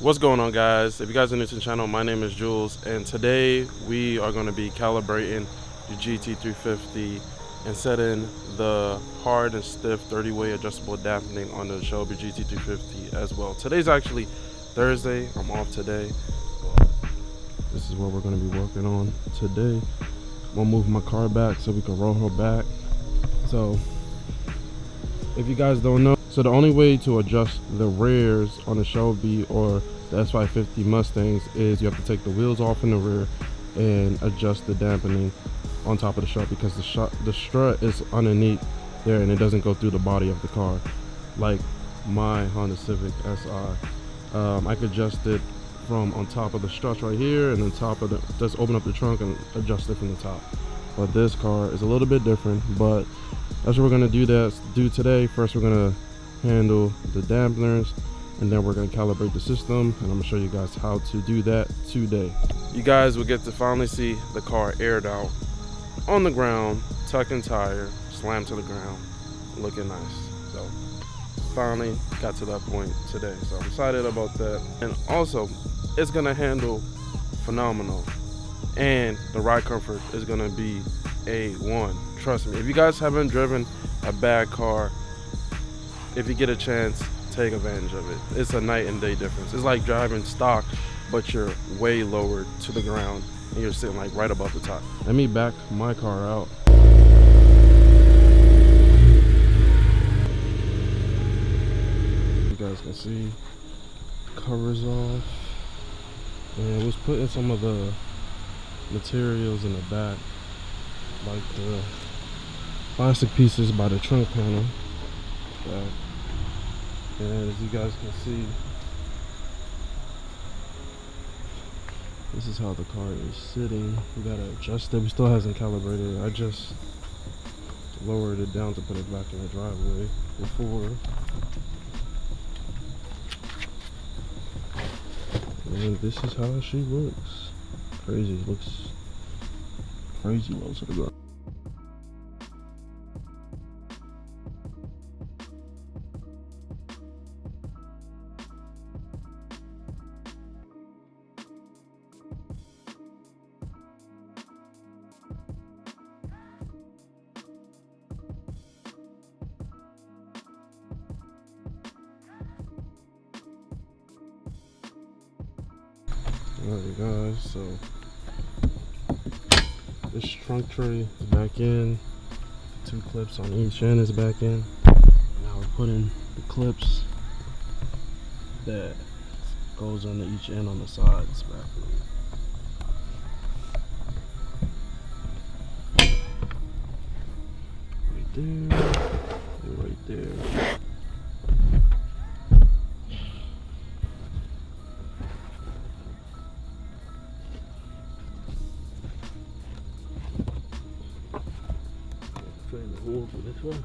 What's going on, guys? If you guys are new to the channel, my name is Jules, and today we are going to be calibrating the GT350 and setting the hard and stiff 30-way adjustable dampening on the Shelby GT350 as well. Today's actually Thursday. I'm off today, but this is what we're going to be working on today. I'm going to move my car back so we can roll her back. So if you guys don't know, so the only way to adjust the rears on the Shelby or the S550 Mustangs is you have to take the wheels off in the rear and adjust the dampening on top of the strut, because the strut is underneath there and it doesn't go through the body of the car like my Honda Civic Si. I could adjust it from on top of the struts right here, and then top of the, just open up the trunk and adjust it from the top. But this car is a little bit different, but that's what we're gonna do today. First, we're gonna handle the dampeners, and then we're gonna calibrate the system, and I'm gonna show you guys how to do that today. You guys will get to finally see the car aired out on the ground, tucking tire, slammed to the ground, looking nice. So finally got to that point today, so I'm excited about that. And also, it's gonna handle phenomenal, and the ride comfort is gonna be A1. Trust me, if you guys haven't driven a bad car, if you get a chance, take advantage of it. It's a night and day difference. It's like driving stock, but you're way lower to the ground and you're sitting like right above the top. Let me back my car out. You guys can see covers off, and it was putting some of the materials in the back, like the plastic pieces by the trunk panel. And as you guys can see, this is how the car is sitting. We gotta adjust it. We still hasn't calibrated it. I just lowered it down to put it back in the driveway before. And this is how she looks. Crazy. It looks crazy low to the ground. Alright guys, so this trunk tray is back in, 2 clips on each end is back in. Now we're putting the clips that goes on each end on the sides back in. Right there, and right there. Trying to hold for this one.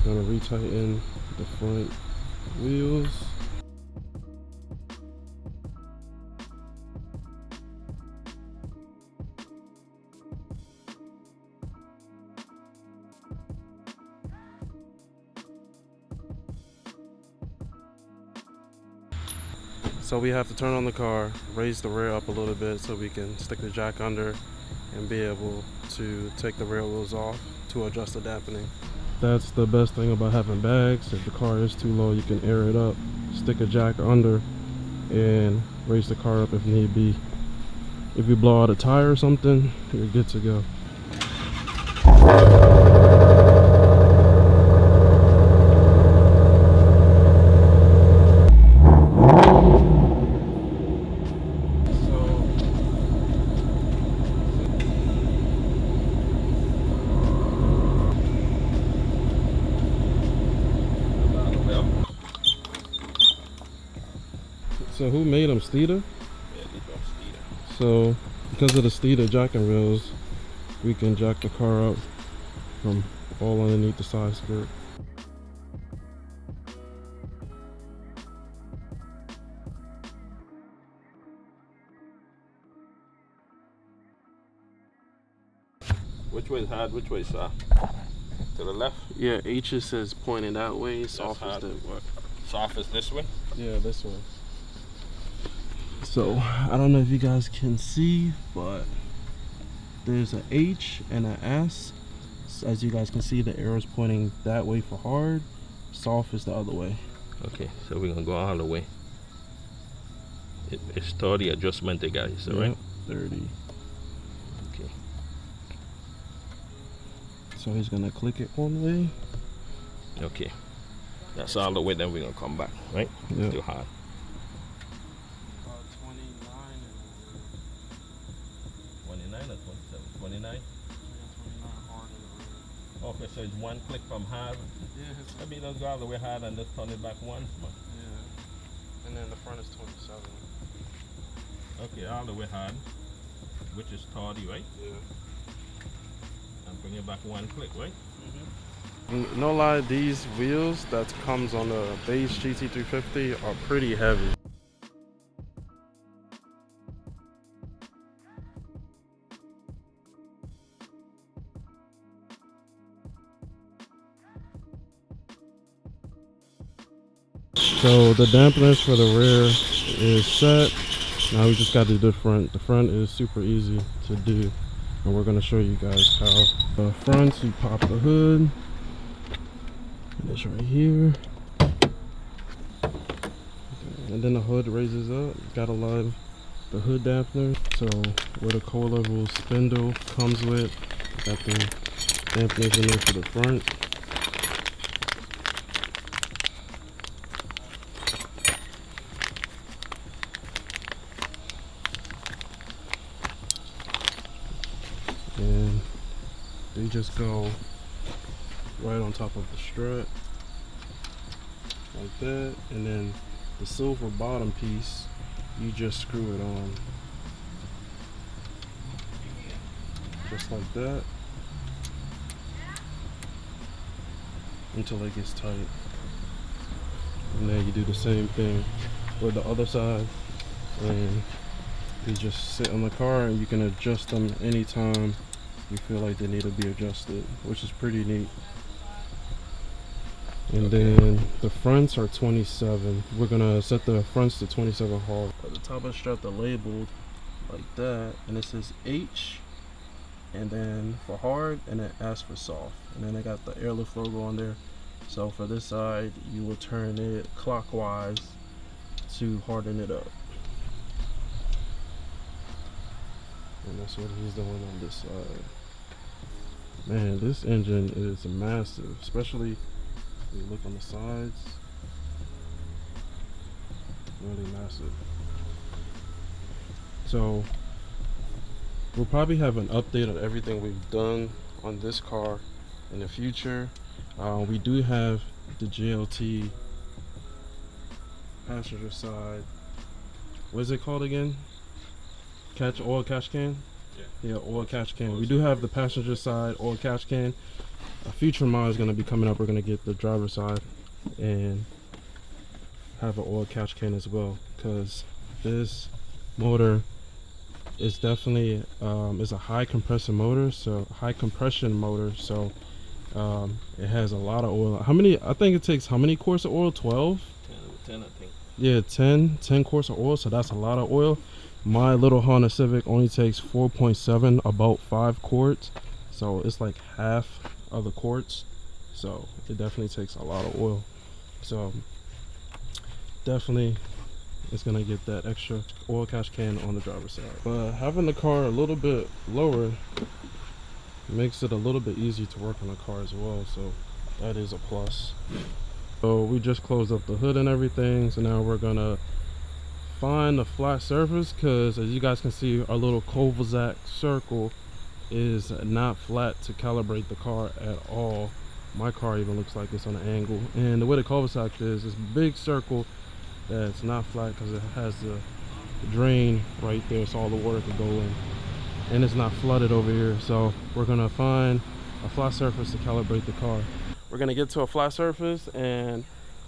Gonna retighten the front wheels. So we have to turn on the car, raise the rear up a little bit so we can stick the jack under and be able to take the rear wheels off to adjust the dampening. That's the best thing about having bags. If the car is too low, you can air it up, stick a jack under, and raise the car up if need be. If you blow out a tire or something, you're good to go. So who made them, Steeda? Yeah, these are Steeda. So because of the Steeda jacking rails, we can jack the car up from all underneath the side skirt. Which way is hard? Which way is soft? To the left? Yeah, H's is pointing that way, soft is hard. the what? Soft is this way? Yeah, this way. So, I don't know if you guys can see, but there's an H and an S. As you guys can see, the arrow's pointing that way for hard. Soft is the other way. Okay, so we're gonna go all the way. It's 30 adjustment, guys, right? 30. Okay. So he's gonna click it one way. Okay. That's all the way, then we're gonna come back, right? Yeah. Too hard. 29 or 27? 29? Okay, so it's one click from hard. Yeah. Maybe let's go all the way hard and just turn it back once, man. Yeah. And then the front is 27. Okay, all the way hard, which is 30, right? Yeah. And bring it back one click, right? No lie, these wheels that comes on the base GT350 are pretty heavy. So the dampeners for the rear is set. Now we just got to do the front. The front is super easy to do, and we're going to show you guys how. The front, you pop the hood, and it's right here, and then the hood raises up. You gotta love the hood dampener. So where the coilovable spindle comes with, got the dampeners in there for the front. And they just go right on top of the strut like that, and then the silver bottom piece, you just screw it on just like that until it gets tight, and then you do the same thing with the other side, and they just sit on the car and you can adjust them anytime you feel like they need to be adjusted, which is pretty neat. And then the fronts are 27. We're gonna set the fronts to 27 hard. At the top of the strap, they're labeled like that, and it says H, and then for hard, and then S for soft. And then they got the airlift logo on there. So for this side, you will turn it clockwise to harden it up. And that's what he's doing on this side. Man, this engine is massive, especially when you look on the sides. Really massive. So we'll probably have an update on everything we've done on this car in the future. We do have the JLT passenger side. What is it called again? Oil catch can? Yeah, oil catch can. We do have the passenger side oil catch can. A future model is going to be coming up. We're going to get the driver side and have an oil catch can as well, because this motor is definitely is a high compression motor. So it has a lot of oil. How many? I think it takes how many quarts of oil? 12? 10, I think. Yeah, 10 quarts of oil. So that's a lot of oil. My little Honda Civic only takes 4.7, about 5 quarts. So it's like half of the quarts. So it definitely takes a lot of oil. So definitely it's gonna get that extra oil catch can on the driver's side. But having the car a little bit lower makes it a little bit easier to work on the car as well. So that is a plus. So we just closed up the hood and everything. So now we're gonna find the flat surface, because as you guys can see, our little cul-de-sac circle is not flat to calibrate the car at all. My car even looks like it's on an angle, and the way the cul-de-sac is a big circle that's not flat because it has the drain right there, so all the water could go in, and it's not flooded over here. So we're gonna find a flat surface to calibrate the car. We're gonna get to a flat surface, and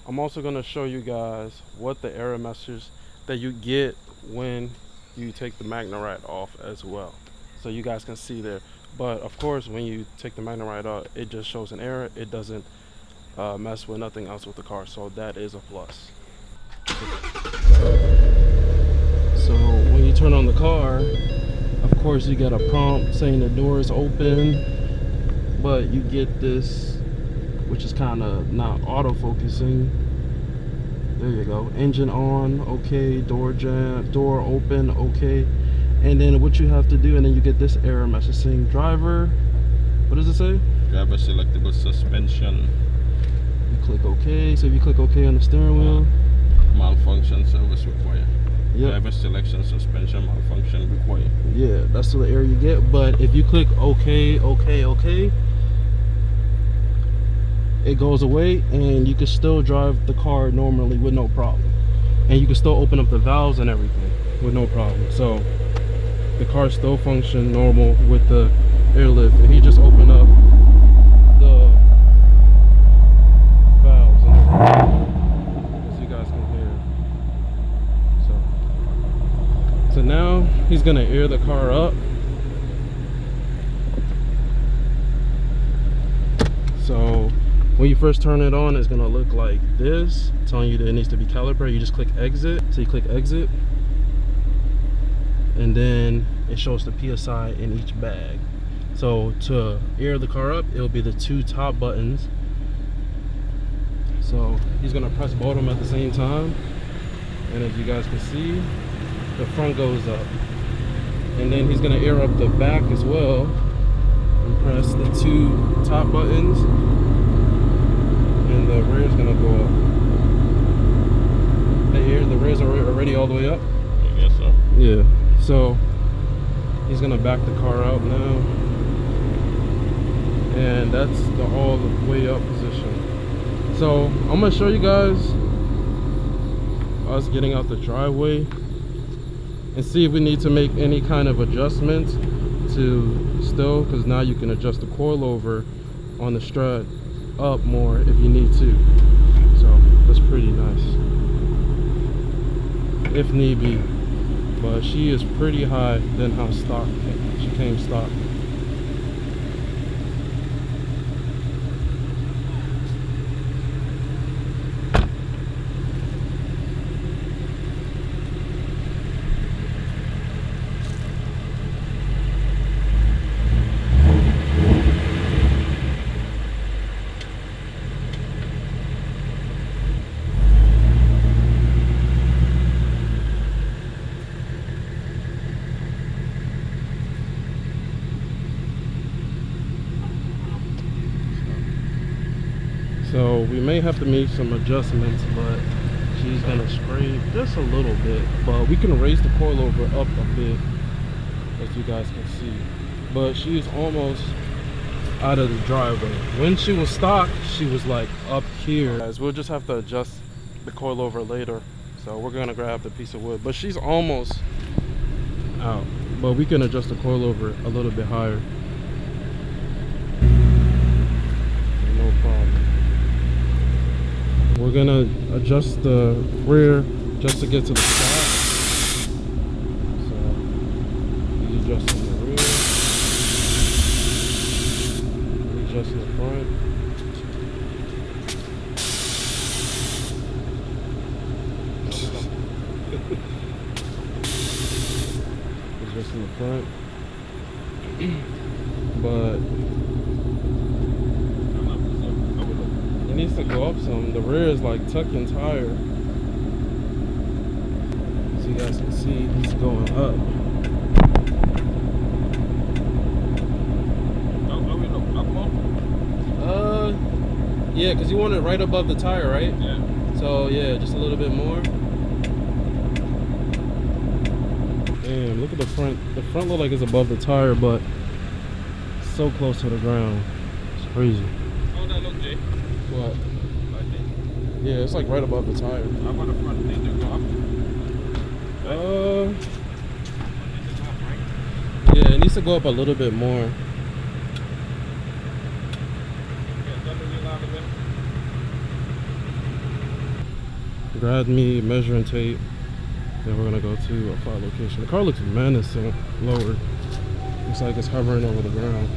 I'm also gonna show you guys what the error message that you get when you take the Magna off as well, so you guys can see there. But of course, when you take the magnet right out, it just shows an error. It doesn't mess with nothing else with the car, so that is a plus. So when you turn on the car, of course you get a prompt saying the door is open, but you get this, which is kind of not auto-focusing. There you go. Engine on, okay. Door jam, door open, okay. And then what you have to do, and then you get this error message saying driver, what does it say? Driver selectable suspension. You click OK. So if you click OK on the steering wheel, malfunction service required. Yep. Driver selection suspension malfunction required. Yeah, that's the error you get. But if you click OK, OK, OK, it goes away, and you can still drive the car normally with no problem. And you can still open up the valves and everything with no problem. So the car still functions normal with the airlift, and he just opened up the valves and everything, as you guys can hear. So now he's gonna air the car up. So when you first turn it on, it's gonna look like this, telling you that it needs to be calibrated. You just click exit. So you click exit, and then it shows the PSI in each bag. So to air the car up, it'll be the 2 top buttons. So he's gonna press both of them at the same time, and as you guys can see, the front goes up, and then he's gonna air up the back as well, and press the 2 top buttons, and the rear is gonna go up. The rear is already all the way up. Yes, sir. Yeah. So he's gonna back the car out now, and that's the all the way up position. So I'm gonna show you guys us getting out the driveway and see if we need to make any kind of adjustment to still, because now you can adjust the coilover on the strut up more if you need to. So that's pretty nice if need be. But she is pretty high than how stock she came stock. So we may have to make some adjustments, but she's gonna scrape just a little bit. But we can raise the coilover up a bit, as you guys can see. But she is almost out of the driveway. When she was stock, she was like up here. Guys, we'll just have to adjust the coilover later. So we're gonna grab the piece of wood, but she's almost out. But we can adjust the coilover a little bit higher. No problem. We're gonna adjust the rear just to get to the side. So he's adjusting the rear, adjusting the front. Adjusting the front, but it needs to go up some. The rear is like tucking tire. So you guys can see it's going up. Yeah, because you want it right above the tire, right? Yeah. So yeah, just a little bit more. Damn, look at the front. The front looks like it's above the tire, but so close to the ground. It's crazy. How that look, Jay? What? Like this. Yeah, it's like right above the tire. How about the front? Need to go up? Yeah, it needs to go up a little bit more. Grab me measuring tape. Then we're gonna go to a file location. The car looks menacing lowered. Looks like it's hovering over the ground.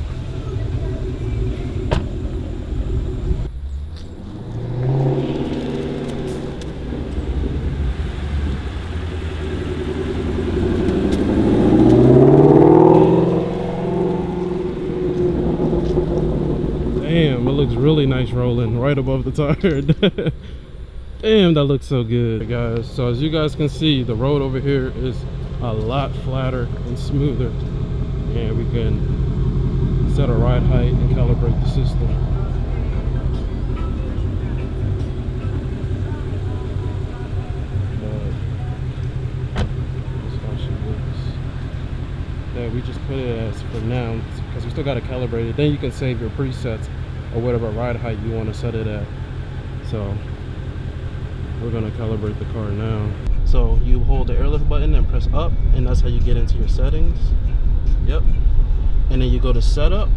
Damn, it looks really nice rolling right above the tire. Damn, that looks so good, guys. So as you guys can see, the road over here is a lot flatter and smoother, and we can set a ride height and calibrate the system. That's how she looks. Yeah, we just put it as for now because we still got to calibrate it. Then you can save your presets or whatever ride height you want to set it at. So we're gonna calibrate the car now. So you hold the airlift button and press up, and that's how you get into your settings. Yep. And then you go to setup.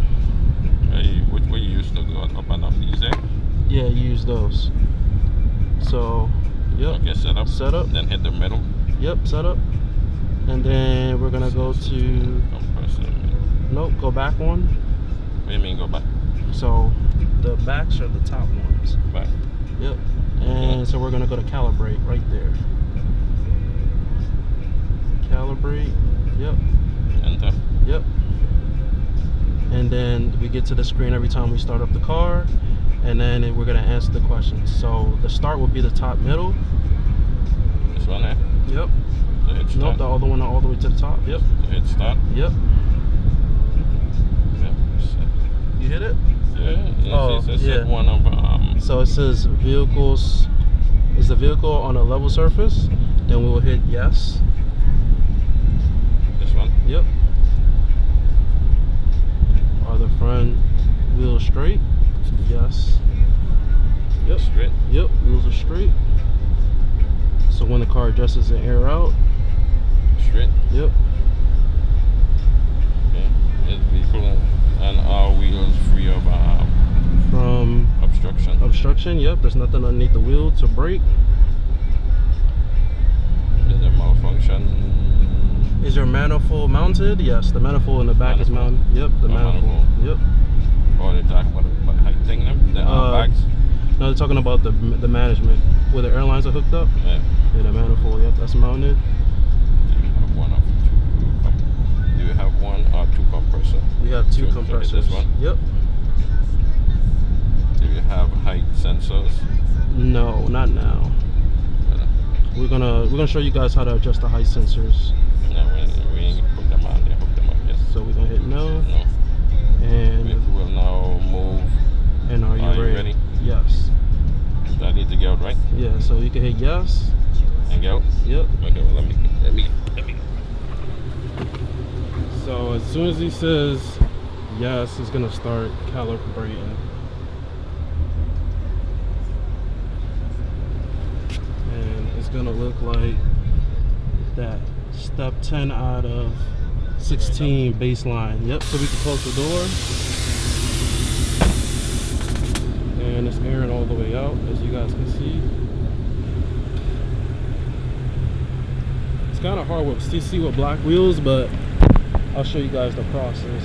Which way you used to go up and down these there? Yeah, you use those. So, yep. Okay, setup. Setup. Then hit the middle. Yep, setup. And then we're gonna go to. Compressor. Nope, go back one. What do you mean go back? So the backs are the top ones. Back. Yep. And so we're gonna go to calibrate right there. Calibrate. Yep. Enter. Yep. And then we get to the screen every time we start up the car, and then we're gonna answer the questions. So the start will be the top middle. This one there? Yep. So hit Nope, start. the other one all the way to the top. Yep. So hit start. Yep. Yep. You hit it? Yeah. Oh, It says yeah. set one of So it says vehicles. Is the vehicle on a level surface? Then we will hit yes. this one. Yep. Are the front wheels straight? Yes. Yep. Straight. Yep, wheels are straight. So when the car adjusts the air out. Straight. Yep. Okay. It's vehicle and all wheels free of From obstruction. obstruction, yep, there's nothing underneath the wheel to brake. Is there malfunction? Is your manifold mounted? Yes, the manifold in the back is mounted. Yep, the manifold. Yep. Or they're talking about the height thing them? The bags? No, they're talking about the management where the airlines are hooked up. Yeah. Yeah, the manifold. Yep, that's mounted. Do you have one or two? Do you have one or two compressor? We have two So hit compressors. this one? Yep. Do you have height sensors? No, not now. We're gonna show you guys how to adjust the height sensors. No, we ain't put them on there, hook them up yet. So we're gonna hit no. No. And We will now move. and are you ready? Yes. Do I need to get out, right? Yeah. So you can hit yes. And get out? Yep. Okay, well, let me. So as soon as he says yes, it's gonna start calibrating. And it's gonna look like that step 10 out of 16 baseline. Yep, so we can close the door. And it's airing all the way out, as you guys can see. It's kind of hard with CC with black wheels, but I'll show you guys the process.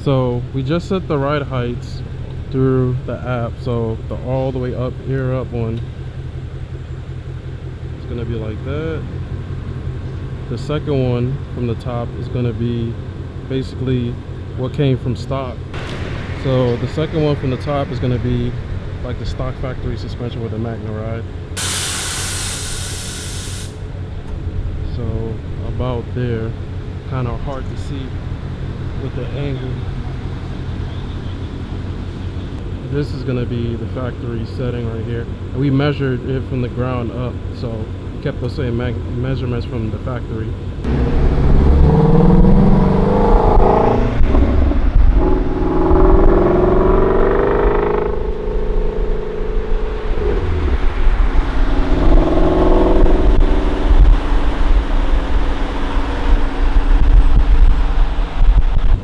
So we just set the ride heights through the app. So the all the way up, ear up one, it's gonna be like that. The second one from the top is gonna be basically what came from stock. So the second one from the top is going to be like the stock factory suspension with the Magna ride. So about there, kind of hard to see with the angle. This is going to be the factory setting right here. And we measured it from the ground up, so we kept those same measurements from the factory.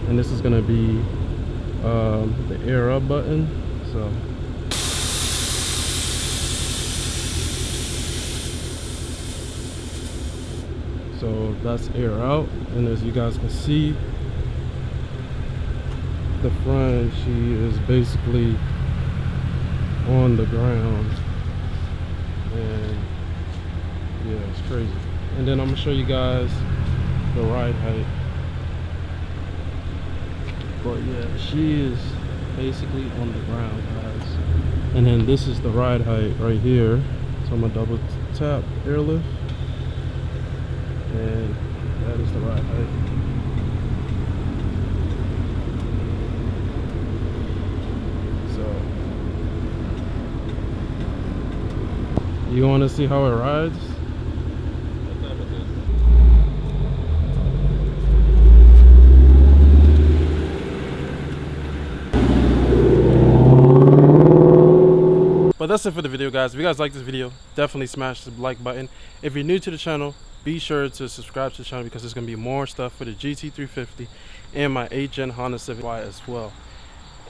And this is going to be the air up button. So that's air out, and as you guys can see, the front, she is basically on the ground, and yeah, it's crazy. And then I'm gonna show you guys the ride height. But yeah, she is basically on the ground, guys. And then this is the ride height right here. So I'm gonna double tap airlift, and that is the ride height. So you want to see how it rides? But that's it for the video, guys. If you guys like this video, definitely smash the like button. If you're new to the channel, be sure to subscribe to the channel, because there's going to be more stuff for the GT350 and my 8th Gen Honda Civic Y as well.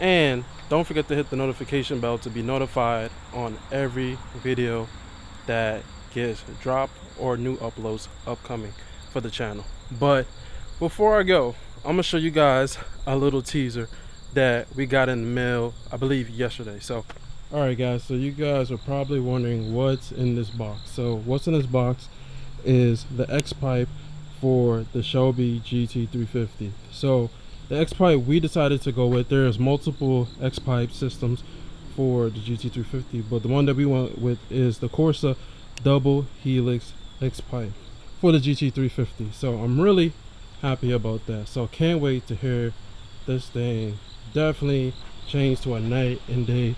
And don't forget to hit the notification bell to be notified on every video that gets dropped or new uploads upcoming for the channel. But before I go, I'm going to show you guys a little teaser that we got in the mail, I believe yesterday. So alright guys, so you guys are probably wondering what's in this box. So what's in this box is the X pipe for the Shelby GT350. So the X pipe we decided to go with, there's multiple X pipe systems for the GT350, but the one that we went with is the Corsa double helix X pipe for the GT350. So I'm really happy about that. So can't wait to hear this thing definitely change to a night and day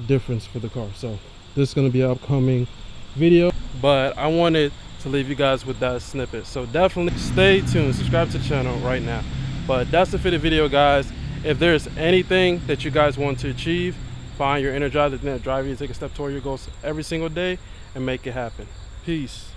difference for the car. So this is going to be an upcoming video, but I wanted to leave you guys with that snippet. So definitely stay tuned, subscribe to the channel right now. But that's it for the video, guys. If there's anything that you guys want to achieve, find your inner drive, the drive you take a step toward your goals every single day and make it happen. Peace.